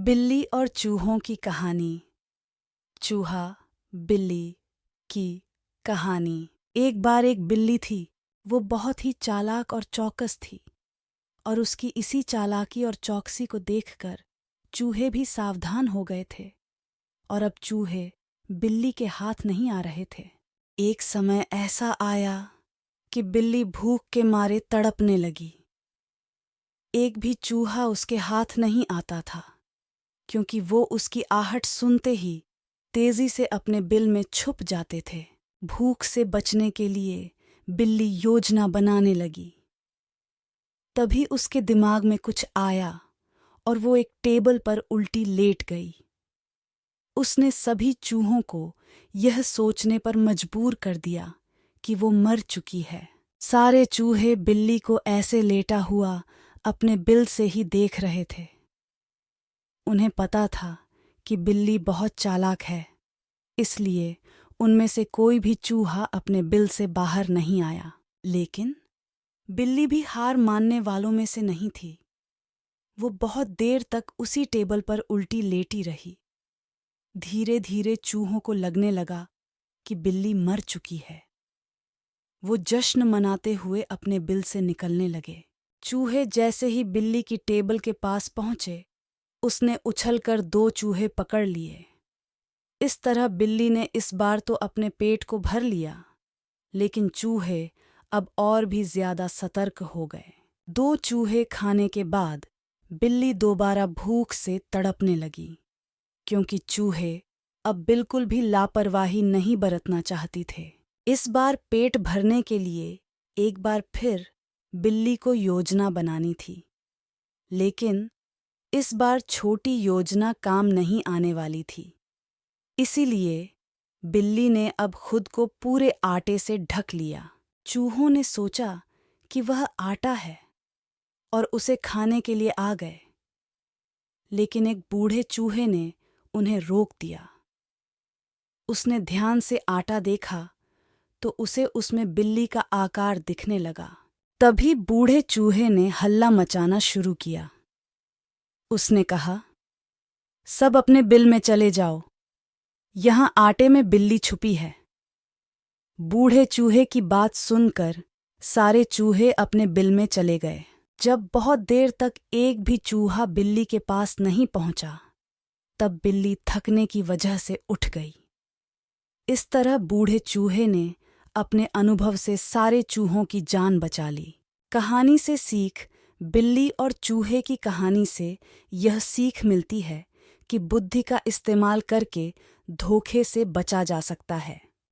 बिल्ली और चूहों की कहानी। चूहा बिल्ली की कहानी। एक बार एक बिल्ली थी। वो बहुत ही चालाक और चौकस थी, और उसकी इसी चालाकी और चौकसी को देखकर चूहे भी सावधान हो गए थे। और अब चूहे बिल्ली के हाथ नहीं आ रहे थे। एक समय ऐसा आया कि बिल्ली भूख के मारे तड़पने लगी। एक भी चूहा उसके हाथ नहीं आता था, क्योंकि वो उसकी आहट सुनते ही तेजी से अपने बिल में छुप जाते थे। भूख से बचने के लिए बिल्ली योजना बनाने लगी। तभी उसके दिमाग में कुछ आया और वो एक टेबल पर उल्टी लेट गई। उसने सभी चूहों को यह सोचने पर मजबूर कर दिया कि वो मर चुकी है। सारे चूहे बिल्ली को ऐसे लेटा हुआ अपने बिल से ही देख रहे थे। उन्हें पता था कि बिल्ली बहुत चालाक है, इसलिए उनमें से कोई भी चूहा अपने बिल से बाहर नहीं आया। लेकिन बिल्ली भी हार मानने वालों में से नहीं थी। वो बहुत देर तक उसी टेबल पर उल्टी लेटी रही। धीरे धीरे चूहों को लगने लगा कि बिल्ली मर चुकी है। वो जश्न मनाते हुए अपने बिल से निकलने लगे। चूहे जैसे ही बिल्ली की टेबल के पास पहुंचे, उसने उछलकर 2 चूहे पकड़ लिए। इस तरह बिल्ली ने इस बार तो अपने पेट को भर लिया, लेकिन चूहे अब और भी ज्यादा सतर्क हो गए। 2 चूहे खाने के बाद बिल्ली दोबारा भूख से तड़पने लगी, क्योंकि चूहे अब बिल्कुल भी लापरवाही नहीं बरतना चाहती थे। इस बार पेट भरने के लिए एक बार फिर बिल्ली को योजना बनानी थी, लेकिन इस बार छोटी योजना काम नहीं आने वाली थी। इसीलिए बिल्ली ने अब खुद को पूरे आटे से ढक लिया। चूहों ने सोचा कि वह आटा है और उसे खाने के लिए आ गए, लेकिन एक बूढ़े चूहे ने उन्हें रोक दिया। उसने ध्यान से आटा देखा तो उसे उसमें बिल्ली का आकार दिखने लगा। तभी बूढ़े चूहे ने हल्ला मचाना शुरू किया। उसने कहा, सब अपने बिल में चले जाओ, यहाँ आटे में बिल्ली छुपी है। बूढ़े चूहे की बात सुनकर सारे चूहे अपने बिल में चले गए। जब बहुत देर तक एक भी चूहा बिल्ली के पास नहीं पहुंचा, तब बिल्ली थकने की वजह से उठ गई। इस तरह बूढ़े चूहे ने अपने अनुभव से सारे चूहों की जान बचा ली। कहानी से सीख। बिल्ली और चूहे की कहानी से यह सीख मिलती है कि बुद्धि का इस्तेमाल करके धोखे से बचा जा सकता है।